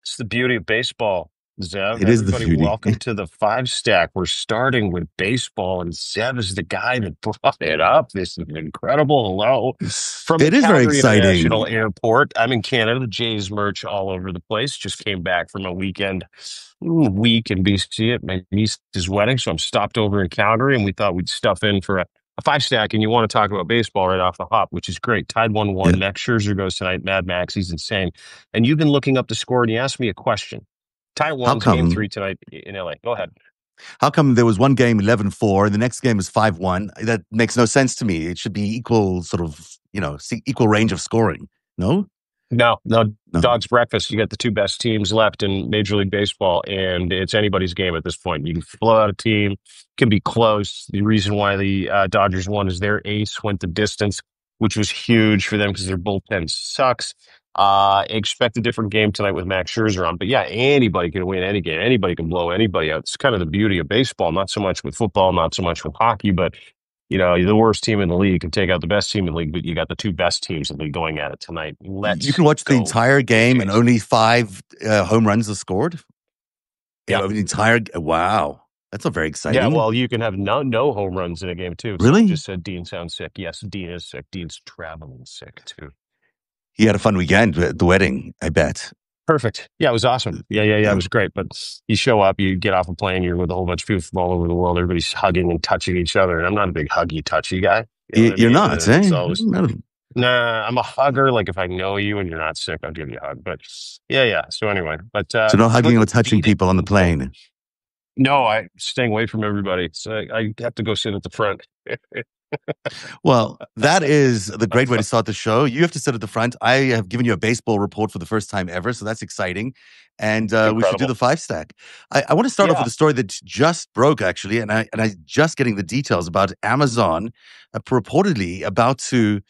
It's the beauty of baseball, Zev. It is the Everybody, beauty. welcome to the Five Stack. We're starting with baseball, and Zev is the guy that brought it up. This is incredible. Hello from the It is very Calgary International exciting. Airport. I'm in Canada. The Jays merch all over the place. Just came back from a week in BC at my niece's wedding, so I'm stopped over in Calgary, and we thought we'd stuff in for a five stack. And you want to talk about baseball right off the hop, which is great. Tied 1-1. Yeah. Max Scherzer goes tonight. Mad Max, he's insane. And you've been looking up the score, and you asked me a question. Tie How one's game come? three tonight in LA. Go ahead. How come there was one game 11-4, and the next game is 5-1? That makes no sense to me. It should be equal, sort of, equal range of scoring. No, No, no. dog's breakfast. You got the two best teams left in Major League Baseball, and it's anybody's game at this point. You can blow out a team, can be close. The reason why the Dodgers won is their ace went the distance, which was huge for them because their bullpen sucks. Expect a different game tonight with Max Scherzer on. But yeah, anybody can win any game. Anybody can blow anybody out. It's kind of the beauty of baseball, not so much with football, not so much with hockey, but the worst team in the league can take out the best team in the league, but you got the two best teams in the league going at it tonight. You Let's can watch the go, entire Blue game, and Jays. only five home runs are scored. Yeah. The entire. Wow, that's not very Yeah, exciting. well, you can have no home runs in a game too. Someone Really? just said Dean sounds sick. Yes, Dean is sick. Dean's traveling sick too. He had a fun weekend at the wedding, I bet. Perfect. Yeah, it was awesome. Yeah. It was great. But you show up, you get off a plane, you're with a whole bunch of people from all over the world. Everybody's hugging and touching each other. And I'm not a big huggy, touchy guy. You know what I You're mean? not, It's eh? always, nah, I'm a hugger. Like if I know you and you're not sick, I'll give you a hug. But yeah. So anyway, but So no hugging or Twins touching beat it. people on the plane. No, I staying away from everybody. So I have to go sit at the front. Well, that is the great way to start the show. You have to sit at the front. I have given you a baseball report for the first time ever, so that's exciting. And we should do Incredible. the five stack. I want to start off with Yeah. a story that just broke, actually, and I just getting the details about Amazon reportedly about to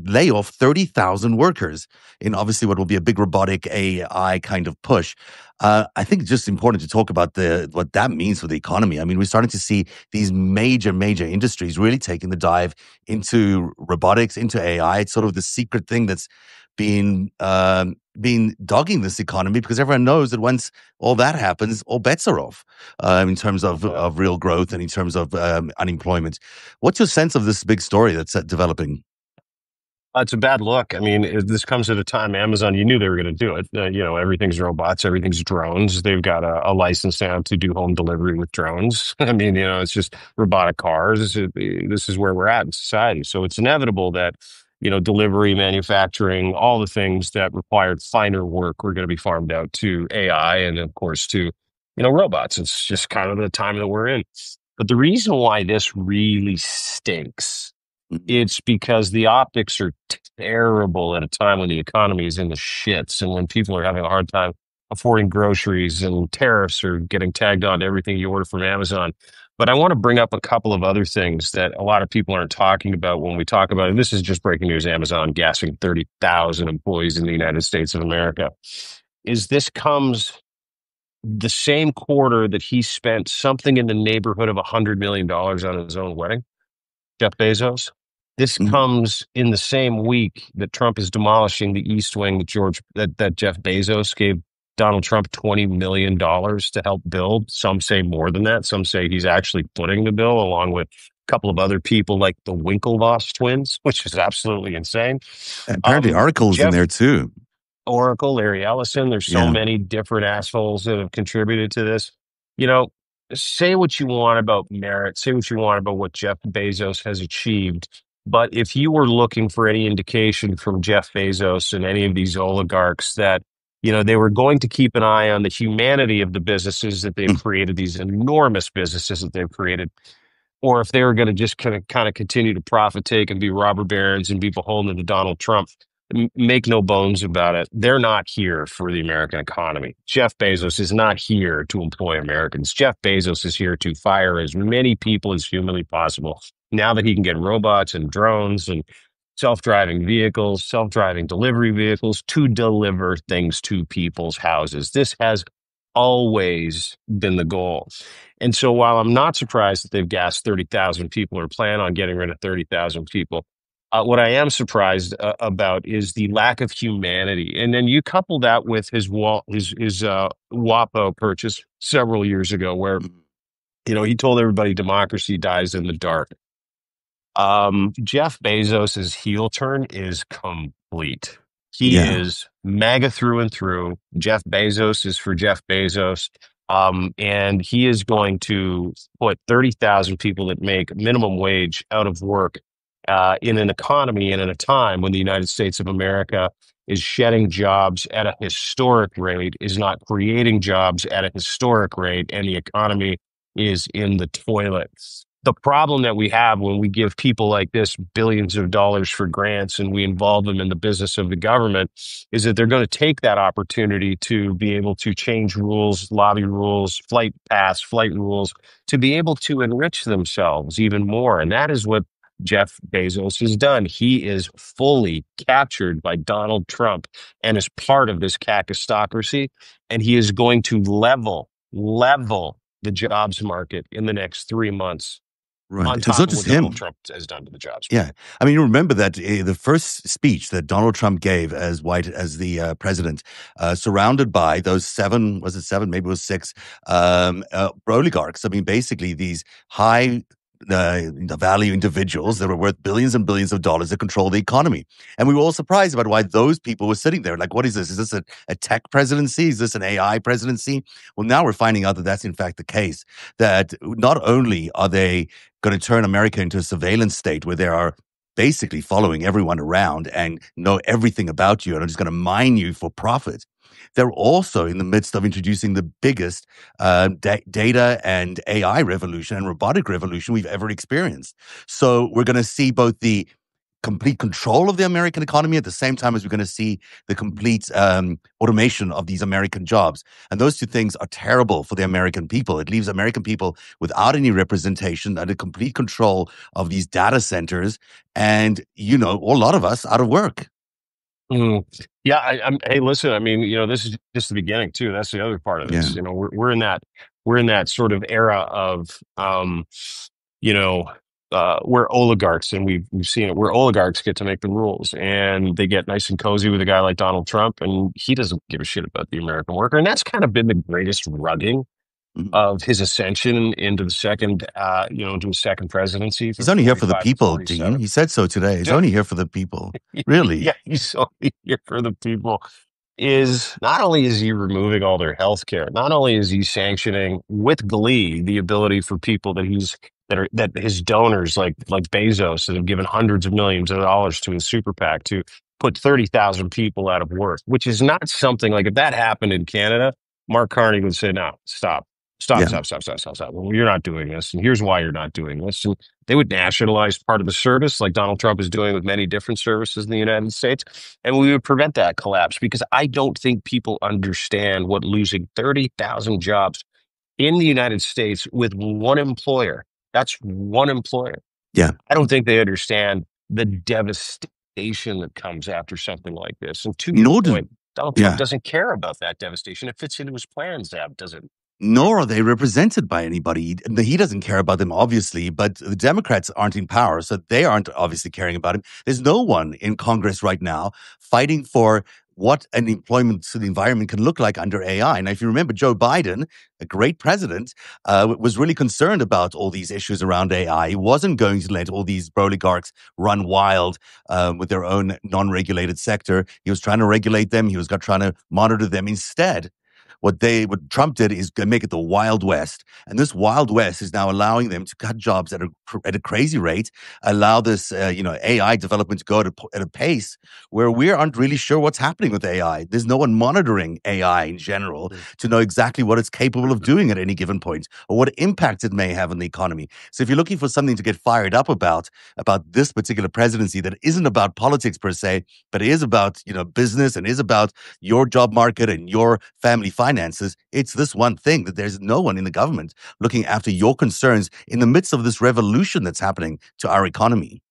lay off 30,000 workers in obviously what will be a big robotic AI kind of push. I think it's just important to talk about what that means for the economy. I mean, we're starting to see these major industries really taking the dive into robotics, into AI. It's sort of the secret thing that's been dogging this economy, because everyone knows that once all that happens, all bets are off in terms of real growth and in terms of unemployment. What's your sense of this big story that's developing? It's a bad look. I mean, this comes at a time Amazon, you knew they were going to do it. Everything's robots, everything's drones. They've got a license now to do home delivery with drones. I mean, it's just robotic cars. This is where we're at in society. So it's inevitable that, delivery, manufacturing, all the things that required finer work were going to be farmed out to AI and, of course, to, robots. It's just kind of the time that we're in. But the reason why this really stinks, it's because the optics are terrible at a time when the economy is in the shits and when people are having a hard time affording groceries and tariffs are getting tagged on to everything you order from Amazon. But I want to bring up a couple of other things that a lot of people aren't talking about when we talk about it. And this is just breaking news. Amazon gassing 30,000 employees in the United States of America. This comes the same quarter that he spent something in the neighborhood of $100 million on his own wedding, Jeff Bezos. This comes in the same week that Trump is demolishing the East Wing that Jeff Bezos gave Donald Trump $20 million to help build. Some say more than that. Some say he's actually footing the bill along with a couple of other people like the Winklevoss twins, which is absolutely insane. Apparently, Oracle's in Jeff there too. Oracle, Larry Ellison, there's so Yeah. many different assholes that have contributed to this. Say what you want about merit, say what you want about what Jeff Bezos has achieved. But if you were looking for any indication from Jeff Bezos and any of these oligarchs that, they were going to keep an eye on the humanity of the businesses that they've created, these enormous businesses that they've created, or if they were going to just kind of continue to profit take and be robber barons and be beholden to Donald Trump, make no bones about it. They're not here for the American economy. Jeff Bezos is not here to employ Americans. Jeff Bezos is here to fire as many people as humanly possible. Now that he can get robots and drones and self-driving vehicles, self-driving delivery vehicles to deliver things to people's houses. This has always been the goal. And so while I'm not surprised that they've gassed 30,000 people or plan on getting rid of 30,000 people, What I am surprised about is the lack of humanity, and then you couple that with his WAPO purchase several years ago, where Mhm. he told everybody democracy dies in the dark. Jeff Bezos's heel turn is complete. He Yeah, is MAGA through and through. Jeff Bezos is for Jeff Bezos. And he is going to put 30,000 people that make minimum wage out of work in an economy and in a time when the United States of America is shedding jobs at a historic rate, is not creating jobs at a historic rate, and the economy is in the toilet. The problem that we have when we give people like this billions of dollars for grants and we involve them in the business of the government is that they're going to take that opportunity to be able to change rules, lobby rules, flight paths, flight rules, to be able to enrich themselves even more. And that is what Jeff Bezos has done. He is fully captured by Donald Trump and is part of this cacistocracy. And he is going to level the jobs market in the next 3 months right. on It's top not of what just Donald him. Trump has done to the jobs Yeah, market. I mean, you remember that the first speech that Donald Trump gave as the president, surrounded by those seven, was it seven? Maybe it was six oligarchs. I mean, basically these high value individuals that were worth billions and billions of dollars that control the economy. And we were all surprised about why those people were sitting there. Like, what is this? Is this a tech presidency? Is this an AI presidency? Well, now we're finding out that that's in fact the case. That not only are they going to turn America into a surveillance state where they are basically following everyone around and know everything about you and are just going to mine you for profit. They're also in the midst of introducing the biggest data and AI revolution and robotic revolution we've ever experienced. So we're going to see both the complete control of the American economy at the same time as we're going to see the complete automation of these American jobs. And those two things are terrible for the American people. It leaves American people without any representation, under complete control of these data centers, and, a lot of us out of work. Mm. Yeah, hey, listen, I mean, this is just the beginning too. That's the other part of Yeah. this. We're in that sort of era of, you know, where oligarchs, and we've seen it, where oligarchs get to make the rules, and they get nice and cozy with a guy like Donald Trump, and he doesn't give a shit about the American worker, and that's kind of been the greatest rugging Mhm. of his ascension into a second presidency He's from only here for the 45 to people, Dean. 47. He said so today. He's only here for the people. Yeah, Really? he's only here for the people. Is not only is he removing all their health care, not only is he sanctioning with glee the ability for people that his donors like Bezos that have given hundreds of millions of dollars to his super PAC to put 30,000 people out of work, which is not something like if that happened in Canada, Mark Carney would say, no, stop. Stop, Yeah. stop, stop, stop, stop, stop. Well, you're not doing this, and here's why you're not doing this. And they would nationalize part of the service, like Donald Trump is doing with many different services in the United States, and we would prevent that collapse because I don't think people understand what losing 30,000 jobs in the United States with one employer, that's one employer. Yeah. I don't think they understand the devastation that comes after something like this. And to your Nor do, point, Donald Trump yeah. doesn't care about that devastation. It fits into his plans, Zab, does it? Nor are they represented by anybody. He doesn't care about them, obviously, but the Democrats aren't in power, so they aren't obviously caring about him. There's no one in Congress right now fighting for what an employment environment can look like under AI. And if you remember, Joe Biden, a great president, was really concerned about all these issues around AI. He wasn't going to let all these oligarchs run wild with their own non-regulated sector. He was trying to regulate them. He was trying to monitor them instead. What Trump did is make it the Wild West, and this Wild West is now allowing them to cut jobs at a crazy rate, allow this AI development to go at a pace where we aren't really sure what's happening with AI. There's no one monitoring AI in general to know exactly what it's capable of doing at any given point or what impact it may have on the economy. So if you're looking for something to get fired up about this particular presidency that isn't about politics per se, but is about business and is about your job market and your family finances, it's this one thing that there's no one in the government looking after your concerns in the midst of this revolution that's happening to our economy.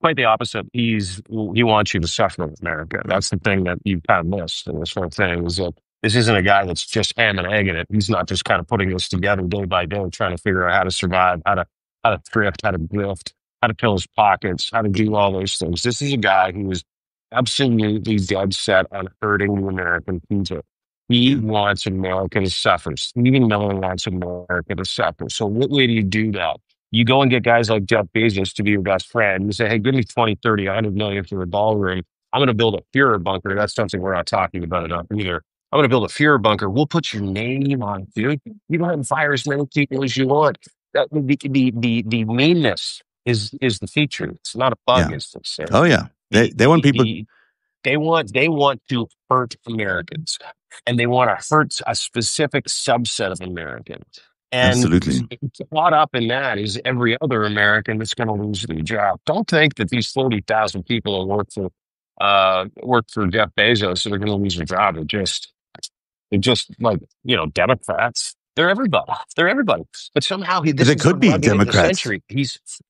Quite the opposite. He wants you to suffer with America. Mm. That's the thing that you kind of missed in this whole thing is that this isn't a guy that's just ham and egging it. He's not just kind of putting this together day by day, trying to figure out how to survive, how to thrift, how to grift. how to fill his pockets, how to do all those things. This is a guy who is absolutely dead set on hurting the American people. He Yeah. wants America to suffer. Stephen Miller wants America to suffer. So what way do you do that? You go and get guys like Jeff Bezos to be your best friend. You say, hey, give me 20, 30, 100 million for the ballroom. I'm going to build a Führer bunker. That's something we're not talking about enough either. I'm going to build a Führer bunker. We'll put your name on it, dude. You go ahead and fire as many people as you want. The meanness is the feature. It's not a bug, Yeah. as they say. Oh yeah. The, They want the, people. the, they want to hurt Americans, and they want to hurt a specific subset of Americans. And Absolutely. caught up in that is every other American that's going to lose their job. Don't think that these 40,000 people who work for Jeff Bezos that are going to lose their job. They're just like, Democrats. They're everybody. They're everybody. But somehow this They is the could be rugged of the Democrats. century.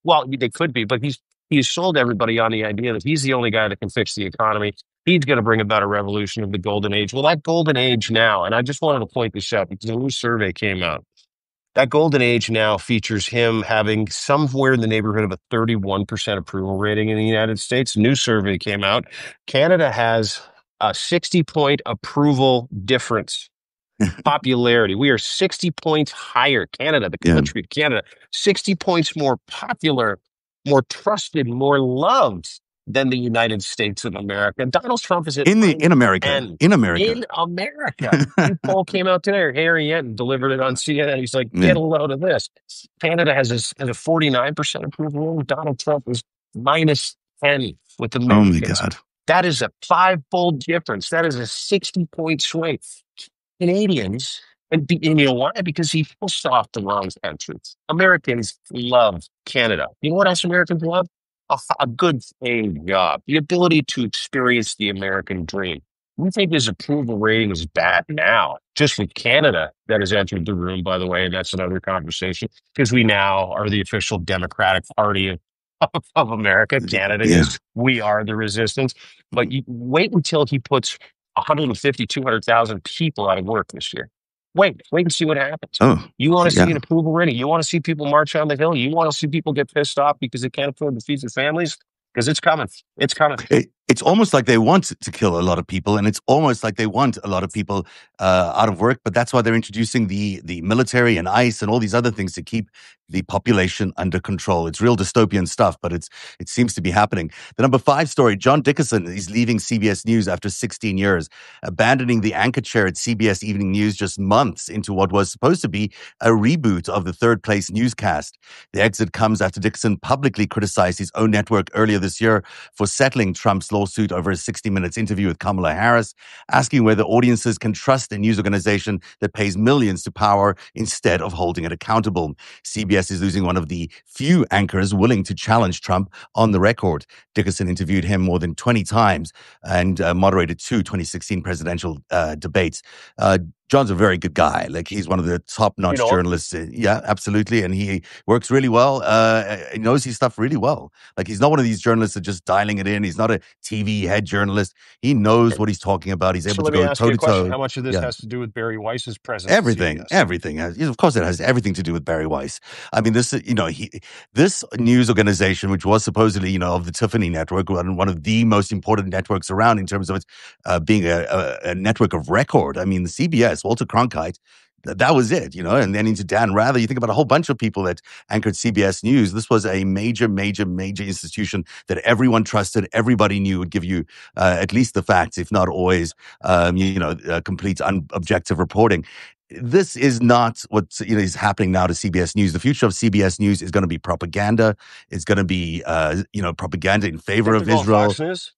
Well, they could be, but he's sold everybody on the idea that he's the only guy that can fix the economy. He's going to bring about a revolution of the golden age. Well, that golden age now, and I just wanted to point this out because a new survey came out. That golden age now features him having somewhere in the neighborhood of a 31% approval rating in the United States. New survey came out. Canada has a 60-point approval difference. Popularity. We are 60 points higher. Canada, the Yeah. country of Canada, 60 points more popular, more trusted, more loved than the United States of America. Donald Trump is at In minus America. 10 In America. in America. New poll came out today. Harry Yenton delivered it on CNN. He's like, Yeah. get a load of this. Canada has a 49% approval rating. Donald Trump is minus 10 with Oh my Americans. God. That is a five-fold difference. That is a 60-point swing. Canadians, and you know why? Because he pushed off the wrong countries. Americans love Canada. You know what else Americans love? A good paying job, the ability to experience the American dream. We think his approval rating is bad now, just with Canada that has entered the room, by the way, and that's another conversation, because we now are the official Democratic Party of America. Canada Yeah. is. We are the resistance. But you wait until he puts 150, 200,000 people out of work this year. Wait and see what happens. Oh, You want to see yeah. an approval rating. You want to see people march on the Hill. You want to see people get pissed off because they can't afford to feed their families, because it's coming. It's coming. It's almost like they want to kill a lot of people, and it's almost like they want a lot of people out of work. But that's why they're introducing the military and ICE and all these other things to keep the population under control. It's real dystopian stuff, but it seems to be happening. The number 5 story: John Dickerson is leaving CBS News after 16 years, abandoning the anchor chair at CBS Evening News just months into what was supposed to be a reboot of the Third Place newscast. The exit comes after Dickerson publicly criticized his own network earlier this year for settling Trump's lawsuit over a 60 Minutes interview with Kamala Harris, asking whether audiences can trust a news organization that pays millions to power instead of holding it accountable. CBS is losing one of the few anchors willing to challenge Trump on the record. Dickerson interviewed him more than 20 times and moderated 2 2016 presidential debates. John's a very good guy. Like, he's one of the top-notch journalists. Yeah, absolutely. And he works really well. He knows his stuff really well. Like, he's not one of these journalists that just dialing it in. He's not a TV head journalist. He knows what he's talking about. He's So able to let me go ask you a question. toe-to-toe. How much of this Yeah. has to do with Barry Weiss's presence at Everything, CBS? everything. Of course, it has everything to do with Barry Weiss. I mean, this news organization, which was supposedly, of the Tiffany network, one of the most important networks around in terms of it being a network of record. I mean, the CBS, Walter Cronkite, that was it, and then into Dan Rather. You think about a whole bunch of people that anchored CBS News. This was a major, major, major institution that everyone trusted. Everybody knew would give you at least the facts, if not always, complete objective reporting. This is not what is happening now to CBS News. The future of CBS News is going to be propaganda. It's going to be propaganda in favor of Israel. Fox News?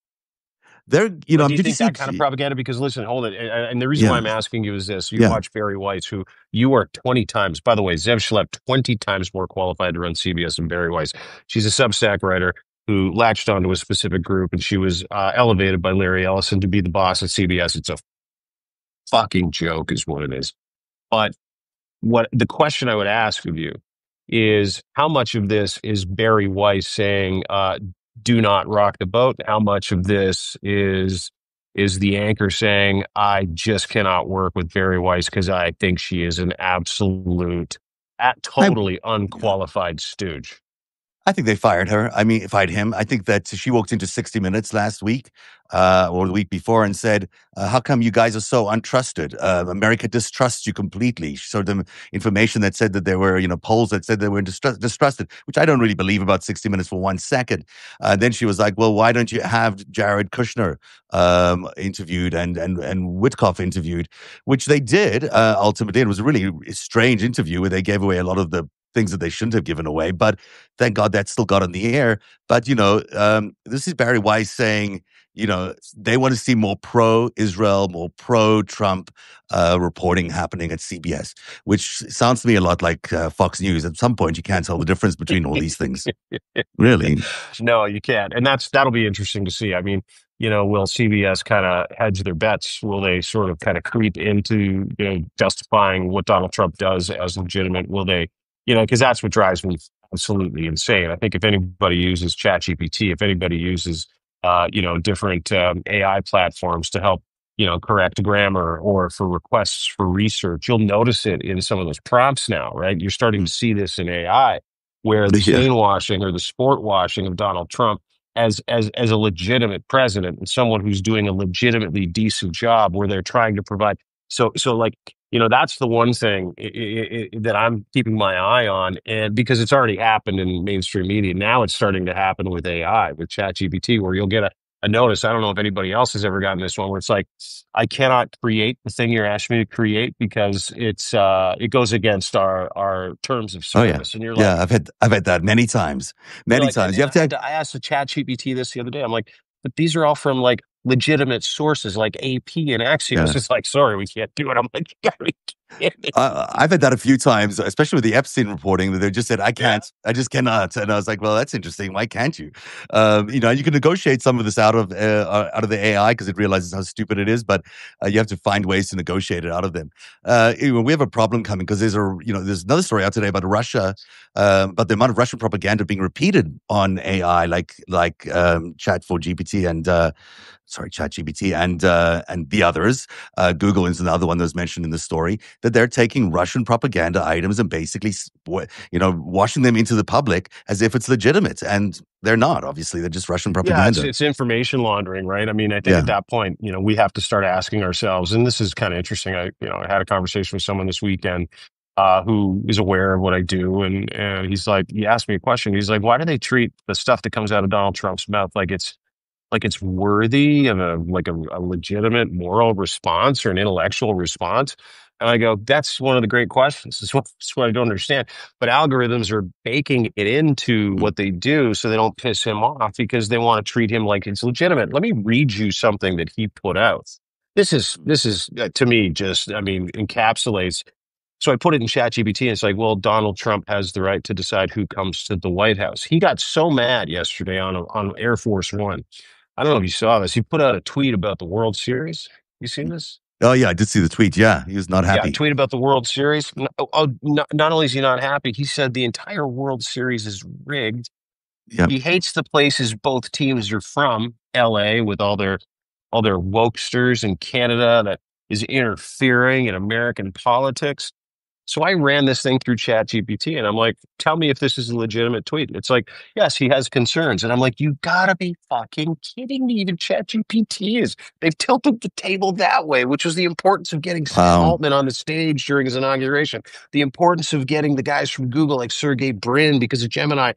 They're, Do you think that kind of propaganda? Because listen, hold it. And the reason why I'm asking you is this. You watch Barry Weiss, who you are 20 times, by the way, Zev Shalev, 20 times more qualified to run CBS than Barry Weiss. She's a Substack writer who latched onto a specific group, and she was elevated by Larry Ellison to be the boss at CBS. It's a fucking joke is what it is. But what the question I would ask of you is, how much of this is Barry Weiss saying, do not rock the boat? How much of this is the anchor saying, I just cannot work with Barry Weiss because I think she is an absolute, totally unqualified stooge? I think they fired her. I mean, fired him. I think that she walked into 60 Minutes last week or the week before and said, how come you guys are so untrusted? America distrusts you completely. She showed them information that said that there were, polls that said they were distrusted, which I don't really believe about 60 Minutes for 1 second. Then she was like, well, why don't you have Jared Kushner interviewed and Witkoff interviewed, which they did ultimately. It was a really strange interview where they gave away a lot of the things that they shouldn't have given away. But thank God that still got on the air. But, this is Barry Weiss saying, they want to see more pro-Israel, more pro-Trump reporting happening at CBS, which sounds to me a lot like Fox News. At some point, you can't tell the difference between all these things. Really? No, you can't. And that'll be interesting to see. I mean, will CBS kind of hedge their bets? Will they sort of kind of creep into, justifying what Donald Trump does as legitimate? Will they, because that's what drives me absolutely insane. I think if anybody uses ChatGPT, if anybody uses, different AI platforms to help, correct grammar or for requests for research, you'll notice it in some of those prompts now, right? You're starting to see this in AI where the Yeah. stain washing or the sport washing of Donald Trump as a legitimate president and someone who's doing a legitimately decent job where they're trying to provide. So like, that's the one thing that I'm keeping my eye on. And because it's already happened in mainstream media, now it's starting to happen with AI, with ChatGPT, where you'll get a notice. I don't know if anybody else has ever gotten this one where it's like, I cannot create the thing you're asking me to create because it goes against our terms of Oh, yeah. service. And you're like, Yeah, I've had that many times. Many times. You and have to I asked the Chat GPT this the other day. I'm like, but these are all from like legitimate sources like AP and Axios. yeah. It's like, sorry, we can't do it. I'm like, you gotta be kidding. I've had that a few times, especially with the Epstein reporting, that they just said, I Yeah. can't, I just cannot. And I was like, well, that's interesting. Why can't you? You can negotiate some of this out of the AI because it realizes how stupid it is, but you have to find ways to negotiate it out of them. We have a problem coming because there's another story out today about Russia, but the amount of Russian propaganda being repeated on AI, like Chat for GPT and ChatGPT and the others. Google is another one that was mentioned in the story, that they're taking Russian propaganda items and basically, washing them into the public as if it's legitimate. And they're not, obviously. They're just Russian Yeah, it's propaganda. it's information laundering, right? I mean, I think at Yeah. that point, we have to start asking ourselves, and this is kind of interesting. I had a conversation with someone this weekend who is aware of what I do, and he's like, he asked me a question. He's like, why do they treat the stuff that comes out of Donald Trump's mouth like it's worthy of a legitimate moral response or an intellectual response? And I go, that's one of the great questions. That's what I don't understand. But algorithms are baking it into Mm. what they do so they don't piss him off because they want to treat him like it's legitimate. Let me read you something that he put out. This is to me just, I mean, encapsulates. So I put it in ChatGPT and it's like, well, Donald Trump has the right to decide who comes to the White House. He got so mad yesterday on Air Force One. I don't know if you saw this. He put out a tweet about the World Series. You seen this? Oh, yeah, I did see the tweet. Yeah, he was not Yeah, happy. tweet about the World Series. Not only is he not happy, he said the entire World Series is rigged. Yeah. He hates the places both teams are from, LA, with all their wokesters in Canada that is interfering in American politics. So I ran this thing through ChatGPT and I'm like, tell me if this is a legitimate tweet. It's like, yes, he has concerns. And I'm like, you gotta be fucking kidding me. Even ChatGPT is. They've tilted the table that way, which was the importance of getting Sam Wow. Altman on the stage during his inauguration, the importance of getting the guys from Google like Sergey Brin because of Gemini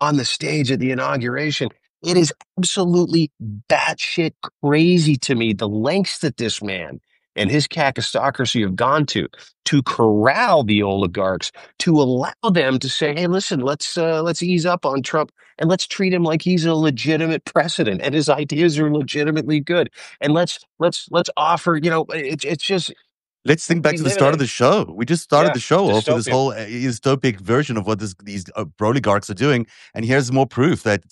on the stage at the inauguration. It is absolutely batshit crazy to me the lengths that this man and his kakistocracy have gone to corral the oligarchs, to allow them to say, "Hey, listen, let's ease up on Trump and let's treat him like he's a legitimate president and his ideas are legitimately good, and let's offer." It's just Let's think back we to the live in start of a the show. We just started yeah the show off with this dystopia. whole dystopic version of what these oligarchs are doing, and here's more proof that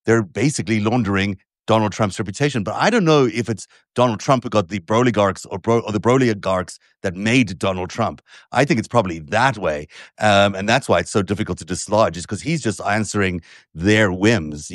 they're basically laundering Donald Trump's reputation. But I don't know if it's Donald Trump who got the broligarchs or the broligarchs that made Donald Trump. I think it's probably that way, and that's why it's so difficult to dislodge. Is because he's just answering their whims.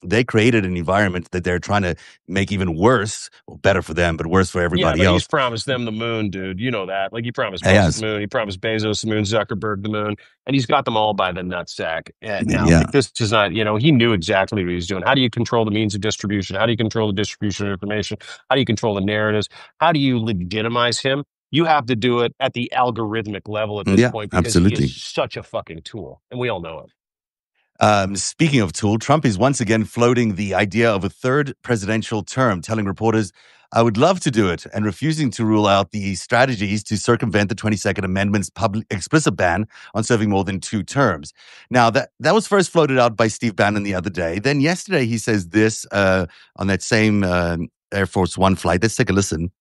They created an environment that they're trying to make even worse, or better for them, but worse for Yeah, everybody but he's else. promised them the moon, dude. You know that. Like he promised Musk the Yes. moon, he promised Bezos the moon, Zuckerberg the moon. and he's got them all by the nutsack now. Yeah. Like, this is not, he knew exactly what he was doing. How do you control the means of distribution? How do you control the distribution of information? How do you control the narratives? How do you legitimize him? You have to do it at the algorithmic level at this Yeah, point because he is absolutely. such a fucking tool, and we all know it. Speaking of tool, Trump is once again floating the idea of a third presidential term, telling reporters, I would love to do it, and refusing to rule out the strategies to circumvent the 22nd Amendment's explicit ban on serving more than 2 terms. Now, that was first floated out by Steve Bannon the other day. Then yesterday he says this on that same Air Force One flight. Let's take a listen.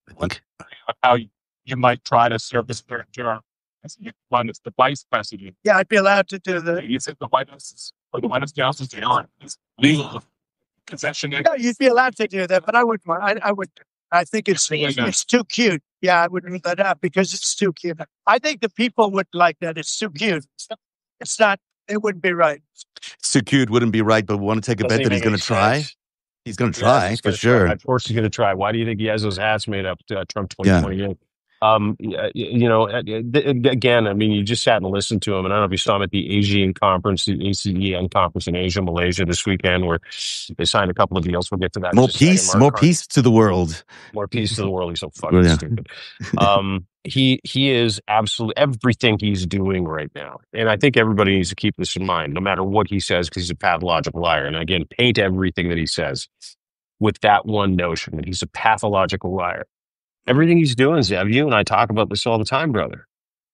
I think. How you might try to serve this third term as one as the vice president. Yeah, I'd be allowed to do that. You said the White House or the White House counsel is legal concession. Yeah, you'd be allowed to do that, but I wouldn't. I would. I think it's too cute. Yeah, I would rule that out because it's too cute. I think the people would like that. It's too cute. It's not. It wouldn't be right. It's too cute, wouldn't be right, but we want to take a bet that he's going to try. Sense. He's going to try for sure. Of course, he's going to try. Why do you think he has those hats made up? Trump 2028. Again, I mean, you just sat and listened to him, and I don't know if you saw him at the Asian conference, the ASEAN conference in Asia, Malaysia this weekend, where they signed a couple of deals. We'll get to that. More peace to the world. More peace to the world. He's so fucking stupid. He is absolutely everything he's doing right now, and I think everybody needs to keep this in mind, no matter what he says, because he's a pathological liar. And again, paint everything that he says with that one notion that he's a pathological liar. Everything he's doing, Zev, you and I talk about this all the time, brother.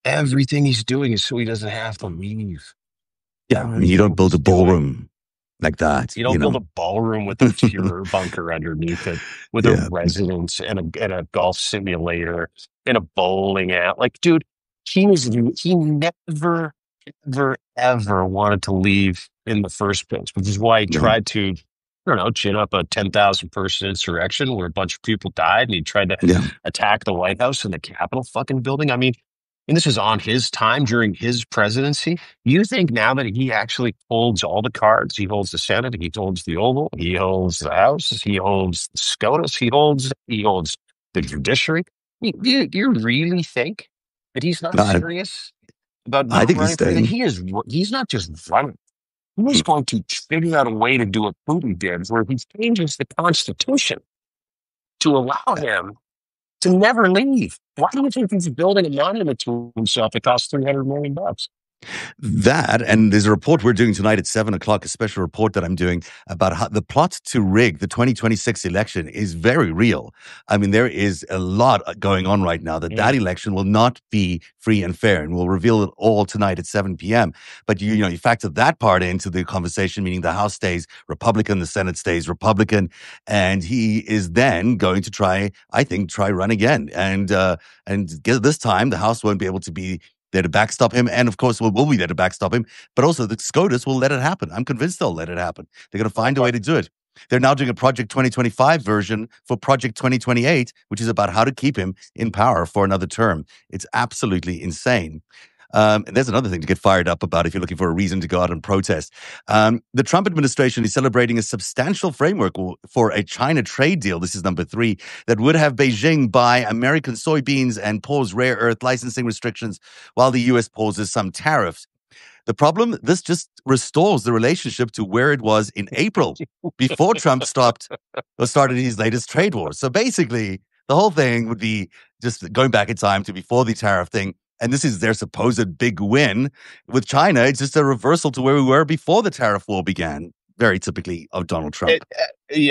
Everything he's doing is so he doesn't have to leave. Yeah, you don't build a ballroom like that. You don't build a ballroom with a pure bunker underneath it, with a residence and a golf simulator and a bowling alley. Like, dude, he never, ever, ever wanted to leave in the first place, which is why he tried to, chin up a 10,000 person insurrection where a bunch of people died, and he tried to attack the White House and the Capitol fucking building. I mean, and this is on his time during his presidency. You think now that he actually holds all the cards, he holds the Senate, he holds the Oval, he holds the House, he holds the SCOTUS, he holds the judiciary. Do you really think that he's not serious about not running? He's not just running. He's going to figure out a way to do what Putin did, where he changes the Constitution to allow him to never leave. Why do you think he's building a monument to himself that costs $300 million? That, and there's a report we're doing tonight at 7:00, a special report that I'm doing about how the plot to rig the 2026 election is very real. I mean, there is a lot going on right now that election will not be free and fair, and we'll reveal it all tonight at 7 p.m. But you factor that part into the conversation, meaning the House stays Republican, the Senate stays Republican, and he is then going to try run again, and this time the House won't be able to be there to backstop him, and of course we'll be there to backstop him, but also the SCOTUS will let it happen. I'm convinced they'll let it happen. They're going to find a way to do it. They're now doing a Project 2025 version for Project 2028, which is about how to keep him in power for another term. It's absolutely insane. And there's another thing to get fired up about if you're looking for a reason to go out and protest. The Trump administration is celebrating a substantial framework for a China trade deal. This is number 3, that would have Beijing buy American soybeans and pause rare earth licensing restrictions while the U.S. pauses some tariffs. The problem, this just restores the relationship to where it was in April before Trump started his latest trade war. So basically, the whole thing would be just going back in time to before the tariff thing. And this is their supposed big win. With China, it's just a reversal to where we were before the tariff war began. Very typically of Donald Trump.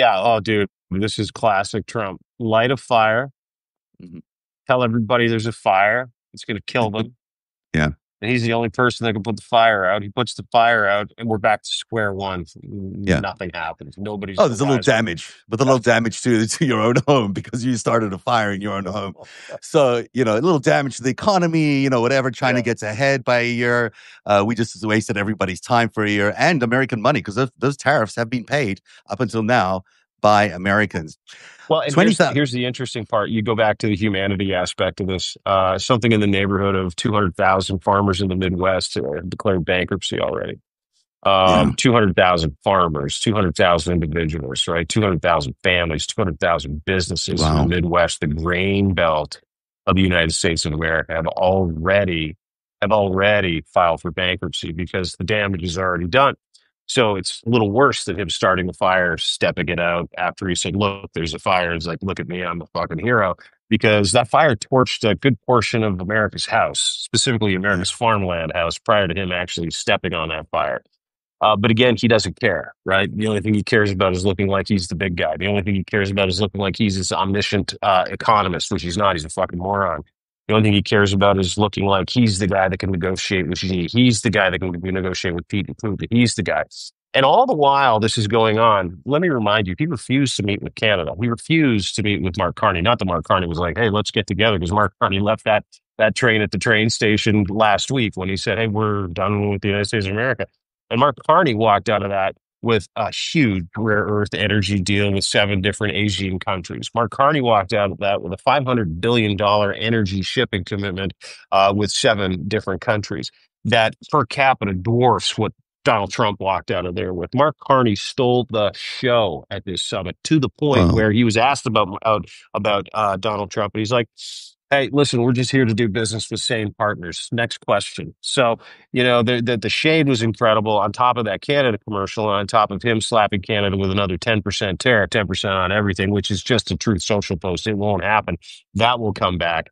Oh, dude, this is classic Trump. Light a fire. Tell everybody there's a fire. It's going to kill them. Yeah. And he's the only person that can put the fire out. He puts the fire out, and we're back to square one. Yeah. Nothing happens. Nobody's. Oh, there's a little damage, but a little damage to your own home because you started a fire in your own home. So, a little damage to the economy, whatever. China gets ahead by a year. We just wasted everybody's time for a year and American money because those tariffs have been paid up until now by Americans. Well, and here's the interesting part. You go back to the humanity aspect of this. Something in the neighborhood of 200,000 farmers in the Midwest have declared bankruptcy already. 200,000 farmers, 200,000 individuals, right? 200,000 families, 200,000 businesses in the Midwest, the grain belt of the United States of America, have already have already filed for bankruptcy because the damage is already done. So it's a little worse than him starting the fire, stepping it out after he said, look, there's a fire. It's like, look at me, I'm a fucking hero. Because that fire torched a good portion of America's house, specifically Yeah. America's farmland house, prior to him actually stepping on that fire. But again, he doesn't care, right? The only thing he cares about is looking like he's the big guy. The only thing he cares about is looking like he's this omniscient economist, which he's not. He's a fucking moron. The only thing he cares about is looking like he's the guy that can negotiate with Xi. He's the guy that can negotiate with Pete and Putin. He's the guy. And all the while this is going on, let me remind you, he refused to meet with Canada. He refused to meet with Mark Carney. Not that Mark Carney was like, hey, let's get together, because Mark Carney left that train at the train station last week when he said, hey, we're done with the United States of America. And Mark Carney walked out of that with a huge rare earth energy deal with 7 different Asian countries. Mark Carney walked out of that with a $500 billion energy shipping commitment with 7 different countries. That per capita dwarfs what Donald Trump walked out of there with. Mark Carney stole the show at this summit, to the point Well, where he was asked about Donald Trump, and he's like, hey, listen, we're just here to do business with sane partners. Next question. So, the shade was incredible. On top of that Canada commercial, on top of him slapping Canada with another 10% tariff, 10% on everything, which is just a Truth Social post. It won't happen. That will come back.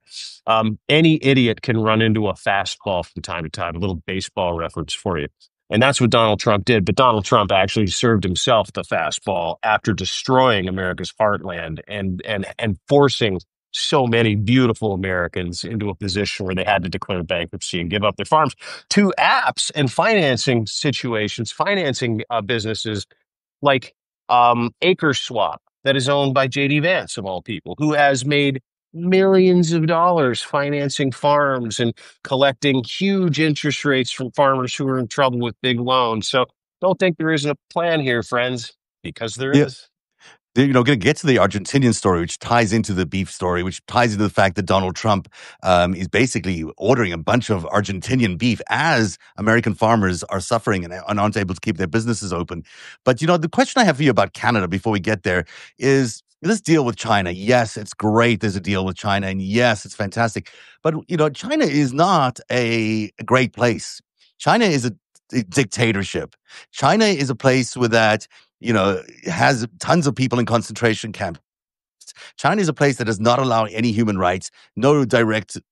Any idiot can run into a fastball from time to time, a little baseball reference for you. And that's what Donald Trump did. But Donald Trump actually served himself the fastball after destroying America's heartland and forcing so many beautiful Americans into a position where they had to declare bankruptcy and give up their farms to apps and financing situations, financing businesses like Acre Swap, that is owned by JD Vance, of all people, who has made millions of dollars financing farms and collecting huge interest rates from farmers who are in trouble with big loans. So don't think there isn't a plan here, friends, because there yeah. is. Going to get to the Argentinian story, which ties into the beef story, which ties into the fact that Donald Trump is basically ordering a bunch of Argentinian beef as American farmers are suffering and aren't able to keep their businesses open. But, the question I have for you about Canada before we get there is this deal with China. Yes, it's great. There's a deal with China. And yes, it's fantastic. But, China is not a great place. China is a dictatorship. China is a place where that has tons of people in concentration camps. China is a place that does not allow any human rights, no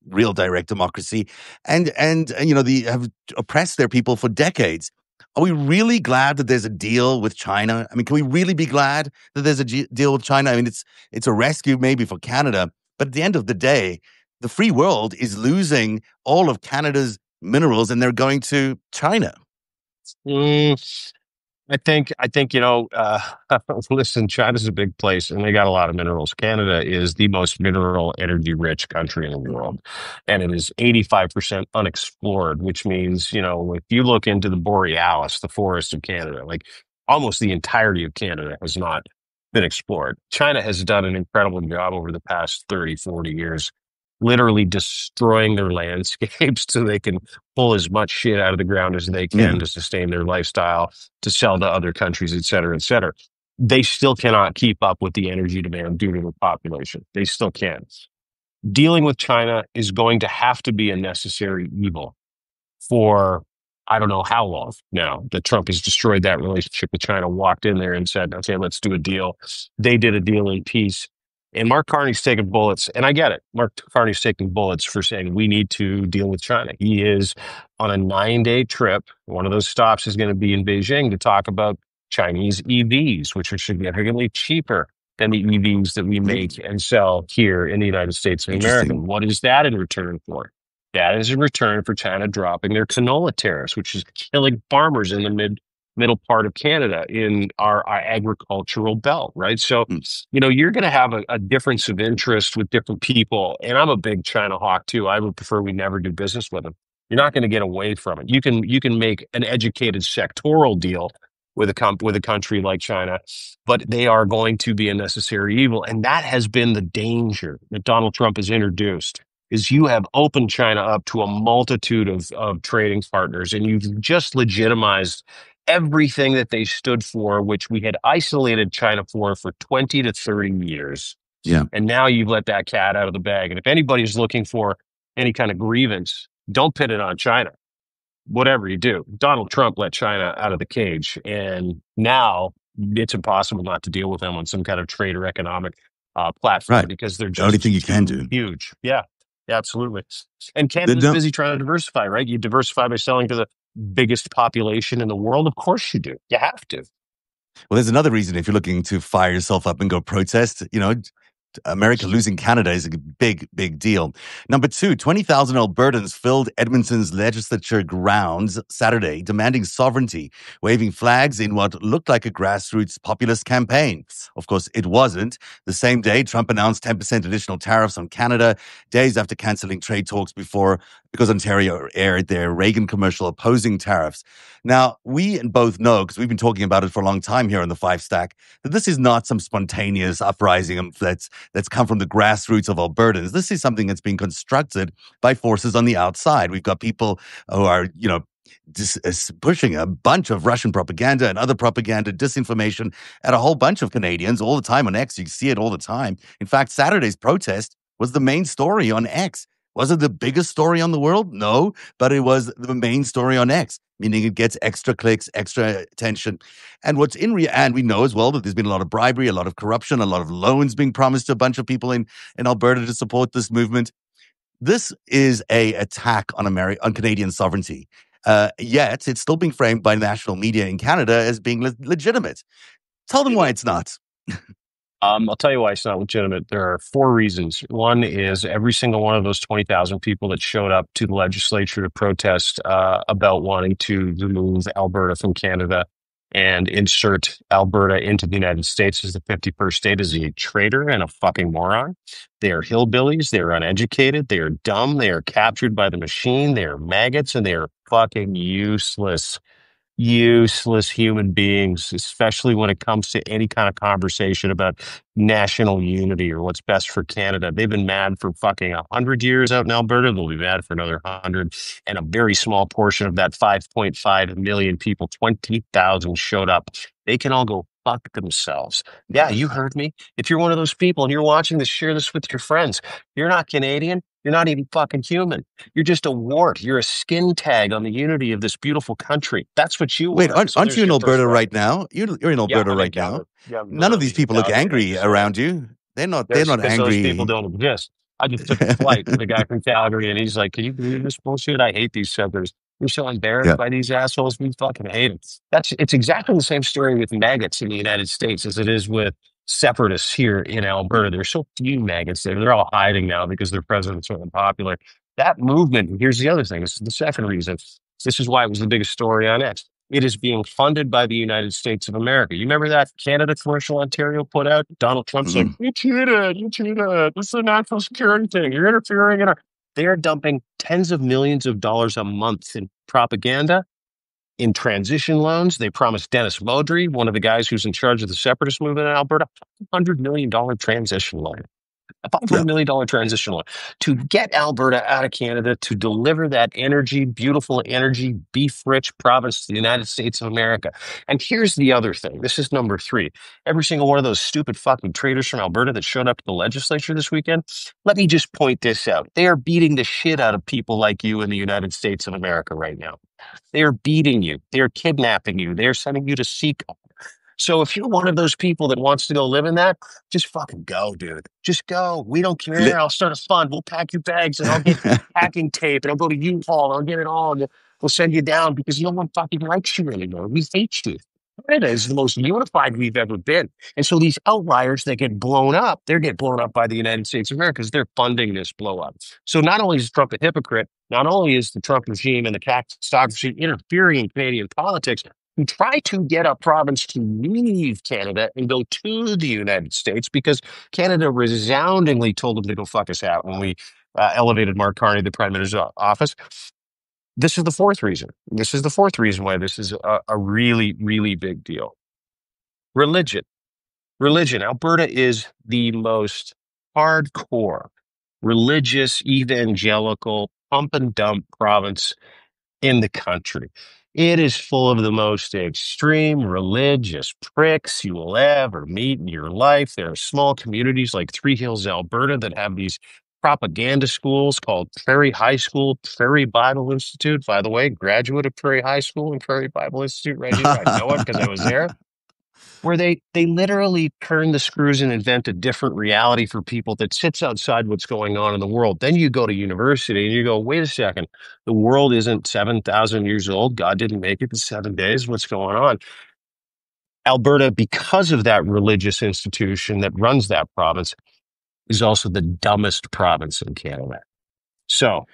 real direct democracy, and they have oppressed their people for decades. Are we really glad that there's a deal with China? I mean, can we really be glad that there's a deal with China? I mean, it's a rescue maybe for Canada, but at the end of the day, the free world is losing all of Canada's minerals, and they're going to China. Mm, I think, listen, China's a big place and they got a lot of minerals. Canada is the most mineral energy rich country in the world. And it is 85% unexplored, which means, if you look into the Borealis, the forest of Canada, like almost the entirety of Canada has not been explored. China has done an incredible job over the past 30, 40 years, literally destroying their landscapes so they can pull as much shit out of the ground as they can Yeah. to sustain their lifestyle, to sell to other countries, et cetera, et cetera. They still cannot keep up with the energy demand due to the population. They still can't. Dealing with China is going to have to be a necessary evil for I don't know how long now that Trump has destroyed that relationship with China, walked in there and said, okay, let's do a deal. They did a deal in peace. And Mark Carney's taking bullets, and I get it. Mark Carney's taking bullets for saying we need to deal with China. He is on a 9-day trip. One of those stops is going to be in Beijing to talk about Chinese EVs, which are significantly cheaper than the EVs that we make and sell here in the United States of America. Interesting. What is that in return for? That is in return for China dropping their canola tariffs, which is killing farmers in the middle part of Canada in our agricultural belt, right? So, you're going to have a difference of interest with different people. And I'm a big China hawk too. I would prefer we never do business with them. You're not going to get away from it. You can make an educated sectoral deal with a country like China, but they are going to be a necessary evil. And that has been the danger that Donald Trump has introduced. Is you have opened China up to a multitude of trading partners, and you've just legitimized everything that they stood for, which we had isolated China for 20 to 30 years. Yeah. And now you've let that cat out of the bag. And if anybody's looking for any kind of grievance Don't pin it on China. Whatever you do, Donald Trump let China out of the cage, and now it's impossible not to deal with them on some kind of trade or economic platform Right. because they're The only thing just you can too do. huge. Yeah, absolutely. And They Canada's don't. busy trying to diversify, right? You diversify by selling to the biggest population in the world. Of course you do. You have to. Well, there's another reason if you're looking to fire yourself up and go protest, America losing Canada is a big, big deal. Number two, 20,000 Albertans filled Edmonton's legislature grounds Saturday, demanding sovereignty, waving flags in what looked like a grassroots populist campaign. Of course, it wasn't. The same day, Trump announced 10% additional tariffs on Canada, days after canceling trade talks because Ontario aired their Reagan commercial opposing tariffs. Now, we both know, because we've been talking about it for a long time here on the FiveStack, that this is not some spontaneous uprising that's come from the grassroots of Albertans. This is something that's being constructed by forces on the outside. We've got people who are, pushing a bunch of Russian propaganda and other propaganda, disinformation at a whole bunch of Canadians all the time on X. You see it all the time. In fact, Saturday's protest was the main story on X. Was it the biggest story on the world? No, but it was the main story on X, meaning it gets extra clicks, extra attention. And and we know as well that there's been a lot of bribery, a lot of corruption, a lot of loans being promised to a bunch of people in Alberta to support this movement. This is a attack on Canadian sovereignty. Yet it's still being framed by national media in Canada as being legitimate. Tell them why it's not. I'll tell you why it's not legitimate. There are four reasons. One is every single one of those 20,000 people that showed up to the legislature to protest about wanting to remove Alberta from Canada and insert Alberta into the United States as the 51st state is a traitor and a fucking moron. They are hillbillies. They are uneducated. They are dumb. They are captured by the machine. They are maggots and they are fucking useless human beings, especially when it comes to any kind of conversation about national unity or what's best for Canada. They've been mad for fucking 100 years out in Alberta. They'll be mad for another 100. And a very small portion of that 5.5 million people, 20,000 showed up. They can all go fuck themselves. Yeah, you heard me. If you're one of those people and you're watching this, share this with your friends. You're not Canadian. You're not even fucking human. You're just a wart. You're a skin tag on the unity of this beautiful country. That's what you Wait, are. So aren't there's you in your first Alberta one. right now? You're in Yeah, Alberta I'm in right now. Calgary. Yeah, I'm None of literally these in people look Calgary. And I angry just around you. They're there's not because those people angry. don't exist. I just took a flight with a guy from Calgary, and he's like, "Can you believe this bullshit? I hate these suckers. We're so embarrassed Yeah. by these assholes. We fucking hate them." It's exactly the same story with maggots in the United States as it is with separatists here in Alberta. There's so few maggots there. They're all hiding now because their president's so unpopular. That movement, and here's the other thing. This is the second reason. This is why it was the biggest story on X. It is being funded by the United States of America. You remember that Canada commercial Ontario put out? Donald Trump's like, Mhm. you cheated. This is a national security thing. You're interfering in our. They are dumping tens of millions of dollars a month in propaganda, in transition loans. They promised Dennis Modry, one of the guys who's in charge of the separatist movement in Alberta, $100 million transition loan. A Yeah. $500 million transition loan to get Alberta out of Canada, to deliver that energy, beautiful energy, beef rich province to the United States of America. And here's the other thing. This is number three. Every single one of those stupid fucking traitors from Alberta that showed up to the legislature this weekend, let me just point this out. They are beating the shit out of people like you in the United States of America right now. They are beating you. They are kidnapping you. They are sending you to seek. So if you're one of those people that wants to go live in that, just fucking go, dude. Just go. We don't care. Li- I'll start a fund. We'll pack your bags and I'll get packing tape and I'll go to U-Haul. I'll get it all and we'll send you down because no one fucking likes you anymore. We hate you. Canada is the most unified we've ever been. And so these outliers that get blown up, they get blown up by the United States of America because they're funding this blow up. So not only is Trump a hypocrite, not only is the Trump regime and the taxocracy interfering in Canadian politics, we try to get a province to leave Canada and go to the United States because Canada resoundingly told them to go fuck us out when we elevated Mark Carney to the Prime Minister's office. This is the fourth reason. This is the fourth reason why this is a really, really big deal. Religion. Religion. Alberta is the most hardcore, religious, evangelical, pump and dump province in the country. It is full of the most extreme religious pricks you will ever meet in your life. There are small communities like Three Hills, Alberta, that have these propaganda schools called Prairie High School, Prairie Bible Institute. By the way, graduate of Prairie High School and Prairie Bible Institute right here. I know it because I was there. Where they literally turn the screws and invent a different reality for people that sits outside what's going on in the world. Then you go to university and you go, wait a second, the world isn't 7,000 years old. God didn't make it in 7 days. What's going on? Alberta, because of that religious institution that runs that province, is also the dumbest province in Canada. So,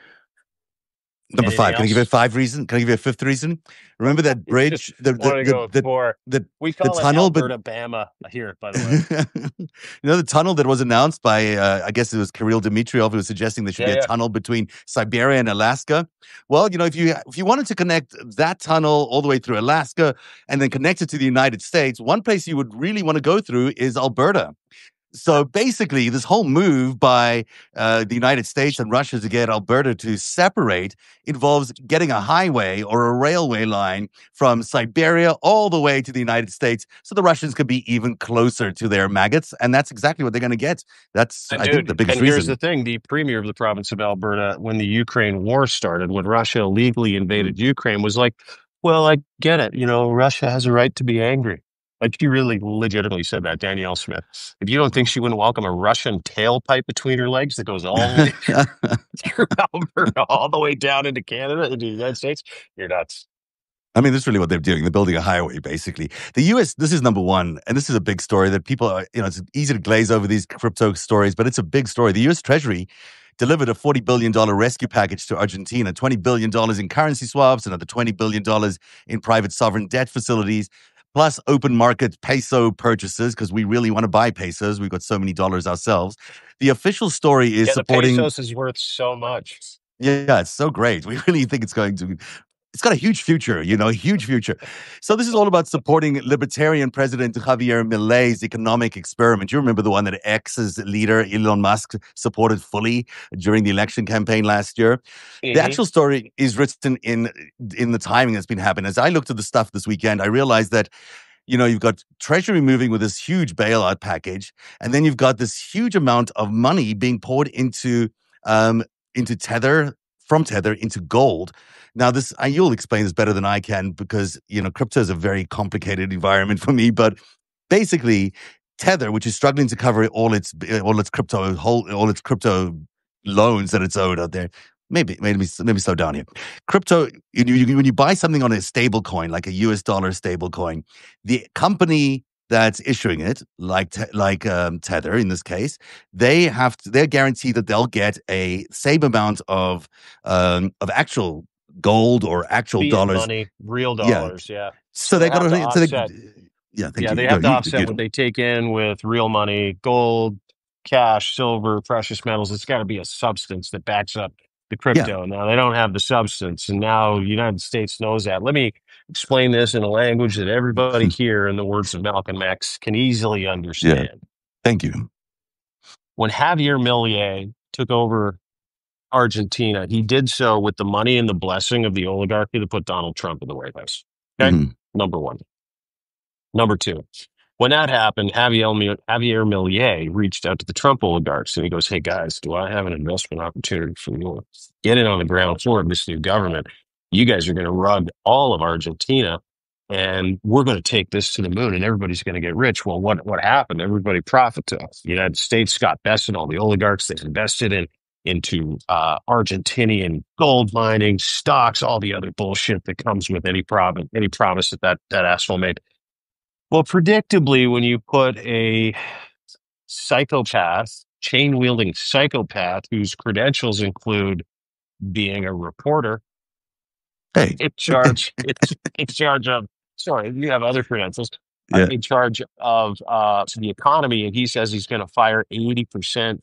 Number anything five. Can I give you a else? five reason? Can I give you a fifth reason? Remember that bridge, Just want to go with four. We the call it tunnel, but Alberta Bama here, by the way. you know, the tunnel that was announced by, I guess it was Kirill Dmitriev, who was suggesting there should be a tunnel between Siberia and Alaska. Well, you know, if you wanted to connect that tunnel all the way through Alaska and then connect it to the United States, one place you would really want to go through is Alberta. So basically, this whole move by the United States and Russia to get Alberta to separate involves getting a highway or a railway line from Siberia all the way to the United States so the Russians could be even closer to their maggots. And that's exactly what they're going to get. That's, I think, the biggest and here's reason. the thing. The premier of the province of Alberta, when the Ukraine war started, when Russia illegally invaded Ukraine, was like, well, I get it. You know, Russia has a right to be angry. Like, she really legitimately said that, Danielle Smith. If you don't think she wouldn't welcome a Russian tailpipe between her legs that goes all the way through Alberta, all the way down into Canada, into the United States, you're nuts. I mean, that's really what they're doing. They're building a highway, basically. The U.S., this is number one, and this is a big story that people are, you know, it's easy to glaze over these crypto stories, but it's a big story. The U.S. Treasury delivered a $40 billion rescue package to Argentina, $20 billion in currency swaps, another $20 billion in private sovereign debt facilities, plus open market peso purchases, because we really want to buy pesos. We've got so many dollars ourselves. The official story is supporting... the pesos is worth so much. Yeah, it's so great. We really think it's going to... It's got a huge future, you know, a huge future. So this is all about supporting Libertarian President Javier Milei's economic experiment. You remember the one that X's leader, Elon Musk, supported fully during the election campaign last year? Mm-hmm. The actual story is written in the timing that's been happening. As I looked at the stuff this weekend, I realized that, you know, you've got Treasury moving with this huge bailout package, and then you've got this huge amount of money being poured into Tether, from Tether into gold. Now, you'll explain this better than I can because, you know, crypto is a very complicated environment for me. But basically, Tether, which is struggling to cover all its crypto loans that it's owed out there. Maybe slow down here. Crypto, when you buy something on a stable coin, like a US dollar stable coin, the company that's issuing it, like Tether in this case, they're guaranteed that they'll get a same amount of actual gold or actual fiat dollars, money, real dollars. Yeah. So they got to offset. They have to offset what it. they take in with real money, gold, cash, silver, precious metals. It's got to be a substance that backs up the crypto. Yeah. Now they don't have the substance, and now the United States knows that. Let me explain this in a language that everybody here, in the words of Malcolm X, can easily understand. Yeah. Thank you. When Javier Milei took over Argentina, he did so with the money and the blessing of the oligarchy to put Donald Trump in the White House. Okay, Number one. Number two, when that happened, Javier Milei reached out to the Trump oligarchs and he goes, "Hey guys, do I have an investment opportunity for you? Get in on the ground floor of this new government. You guys are going to run all of Argentina, and we're going to take this to the moon, and everybody's going to get rich." Well, what happened? Everybody profited. The United States got bested. All the oligarchs that invested into Argentinian gold mining, stocks, all the other bullshit that comes with any promise that asshole made. Well, predictably, when you put a psychopath, chain-wielding psychopath, whose credentials include being a reporter, in charge of, sorry, you have other credentials, in charge of the economy, and he says he's going to fire 80%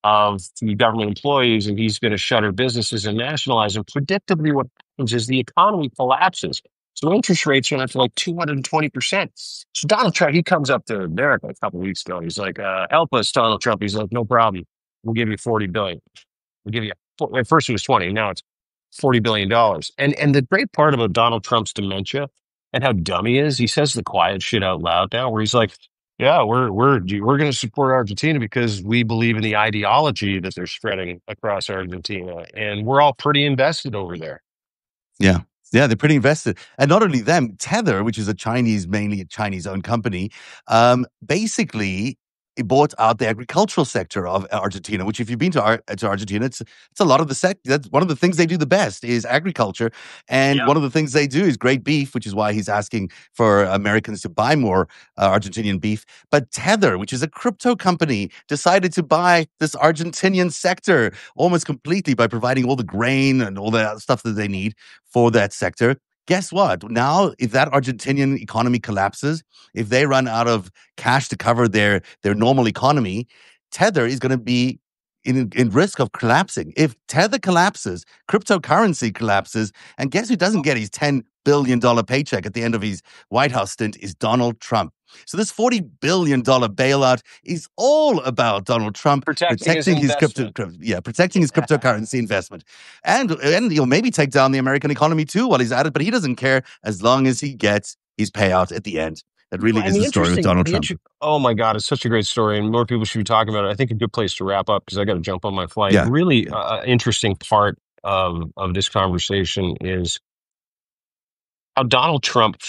of the government employees, and he's going to shutter businesses and nationalize them. Predictably, what happens is the economy collapses. So interest rates went up to like 220%. So Donald Trump, he comes up to America a couple of weeks ago. He's like, help us, Donald Trump. He's like, no problem. We'll give you $40 billion. We'll give you, at first it was 20, now it's $40 billion. And the great part about Donald Trump's dementia and how dumb he is, he says the quiet shit out loud now, where he's like, Yeah, we're going to support Argentina because we believe in the ideology that they're spreading across Argentina, and we're all pretty invested over there. Yeah. Yeah, they're pretty invested. And not only them, Tether, which is mainly a Chinese-owned company, basically it bought out the agricultural sector of Argentina, which if you've been to Argentina, it's a lot of the sector. That's one of the things they do the best is agriculture. And Yeah. one of the things they do is great beef, which is why he's asking for Americans to buy more Argentinian beef. But Tether, which is a crypto company, decided to buy this Argentinian sector almost completely by providing all the grain and all the stuff that they need for that sector. Guess what? Now, if that Argentinian economy collapses, if they run out of cash to cover their normal economy, Tether is going to be in risk of collapsing. If Tether collapses, cryptocurrency collapses, and guess who doesn't get his $10 billion paycheck at the end of his White House stint is Donald Trump. So this $40 billion bailout is all about Donald Trump protecting his cryptocurrency investment. And he'll maybe take down the American economy too while he's at it, but he doesn't care as long as he gets his payout at the end. That really is the story with Donald Trump. Oh my God, it's such a great story, and more people should be talking about it. I think a good place to wrap up because I got to jump on my flight. Yeah. Really interesting part of this conversation is how Donald Trump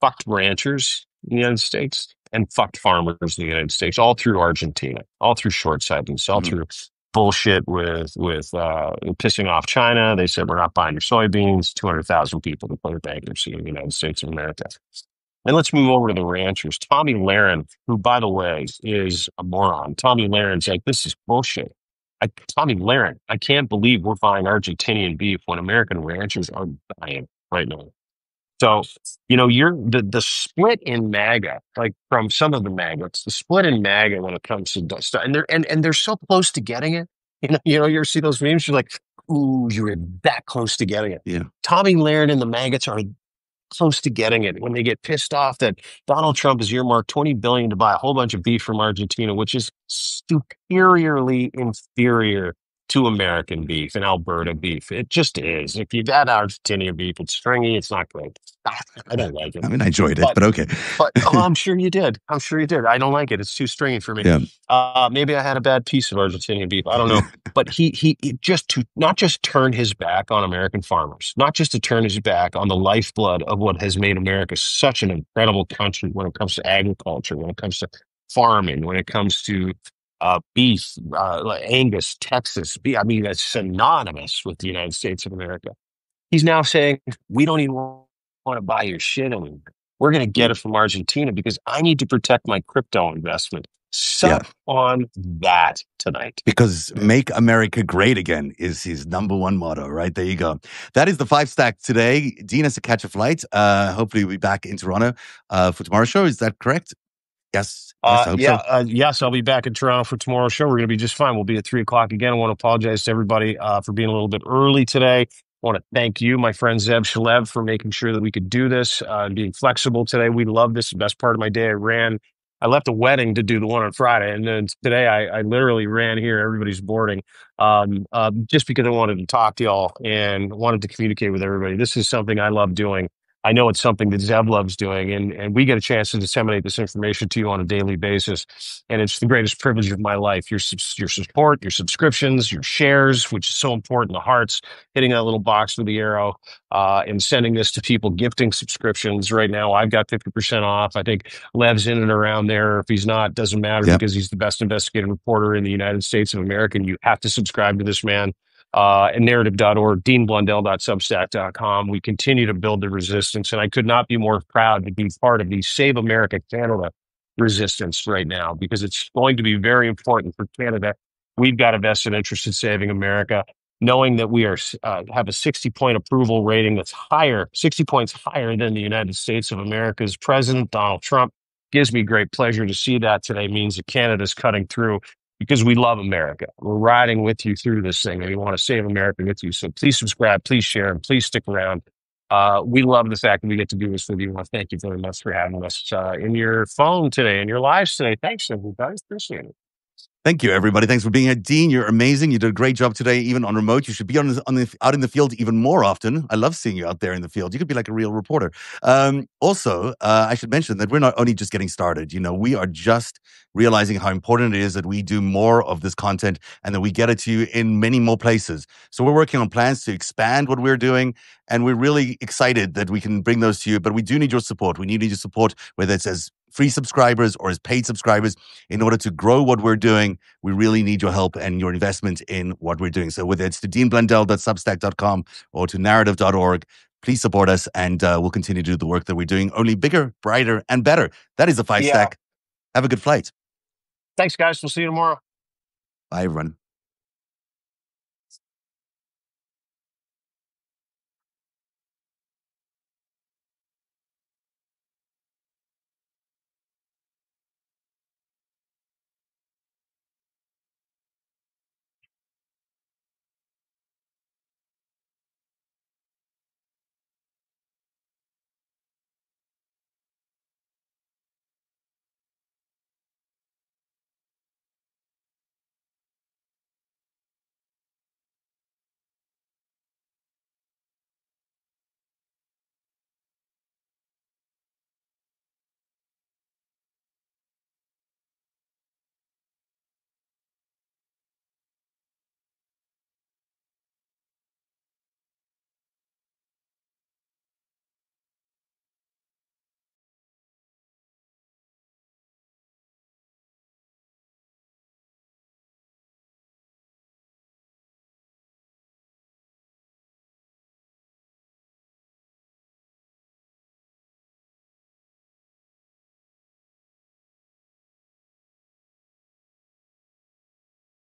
fucked ranchers in the United States and fucked farmers in the United States, all through Argentina, all through short-sightedness, all through bullshit with pissing off China. They said, we're not buying your soybeans, 200,000 people declared bankruptcy in the United States of America. And let's move over to the ranchers. Tommy Lahren, who, by the way, is a moron. Tommy Lahren's like, this is bullshit. Tommy Lahren, I can't believe we're buying Argentinian beef when American ranchers are dying right now. So, you're the split in MAGA, like from some of the MAGAs, the split in MAGA when it comes to stuff, and they're so close to getting it. You ever see those memes? You're like, ooh, you're that close to getting it. Yeah. Tommy Lahren and the MAGAs are close to getting it when they get pissed off that Donald Trump has earmarked $20 billion to buy a whole bunch of beef from Argentina, which is superiorly inferior to American beef and Alberta beef. It just is. If you've had Argentinian beef, it's stringy. It's not great. I don't like it. I mean, I enjoyed it, but okay. But I'm sure you did. I'm sure you did. I don't like it. It's too stringy for me. Yeah. Maybe I had a bad piece of Argentinian beef. I don't know. But he just to not just turn his back on American farmers, not just to turn his back on the lifeblood of what has made America such an incredible country when it comes to agriculture, when it comes to farming, when it comes to beef, like Angus, Texas. I mean, that's synonymous with the United States of America. He's now saying, we don't even want to buy your shit anymore. We're going to get it from Argentina because I need to protect my crypto investment. Suck on that tonight. Because make America great again is his number one motto, right? There you go. That is the FiveStack today. Dean has to catch a flight. Hopefully we'll be back in Toronto for tomorrow's show. Is that correct? Yes. I hope so. Yes, I'll be back in Toronto for tomorrow's show. We're going to be just fine. We'll be at 3:00 again. I want to apologize to everybody for being a little bit early today. I want to thank you, my friend Zeb Shalev, for making sure that we could do this and being flexible today. We love this. The best part of my day. I left a wedding to do the one on Friday, and then today I literally ran here. Everybody's boarding just because I wanted to talk to y'all and wanted to communicate with everybody. This is something I love doing. I know it's something that Zeb loves doing, and we get a chance to disseminate this information to you on a daily basis. And it's the greatest privilege of my life. Your support, your subscriptions, your shares, which is so important, the hearts, hitting that little box with the arrow, and sending this to people, gifting subscriptions. Right now, I've got 50% off. I think Lev's in and around there. If he's not, doesn't matter because he's the best investigative reporter in the United States of America. And you have to subscribe to this man. And narrative.org, deanblundell.substack.com. We continue to build the resistance, and I could not be more proud to be part of the Save America Canada resistance right now because it's going to be very important for Canada. We've got a vested interest in saving America, knowing that we have a 60-point approval rating that's higher, 60 points higher than the United States of America's President Donald Trump. Gives me great pleasure to see that today. Means that Canada's cutting through. Because we love America. We're riding with you through this thing, and we want to save America with you. So please subscribe, please share, and please stick around. We love the fact that we get to do this with you. I thank you very much for having us in your phone today, in your lives today. Thanks, everybody. Appreciate it. Thank you, everybody. Thanks for being here. Dean, you're amazing. You did a great job today, even on remote. You should be out in the field even more often. I love seeing you out there in the field. You could be like a real reporter. Also, I should mention that we're not only just getting started. We are just realizing how important it is that we do more of this content and that we get it to you in many more places. So we're working on plans to expand what we're doing, and we're really excited that we can bring those to you. But we do need your support. We need your support, whether it's as free subscribers or as paid subscribers, in order to grow what we're doing. We really need your help and your investment in what we're doing. So whether it's to deanblundell.substack.com or to narrative.org, please support us, and we'll continue to do the work that we're doing, only bigger, brighter, and better. That is the FiveStack. Have a good flight. Thanks, guys. We'll see you tomorrow. Bye, everyone.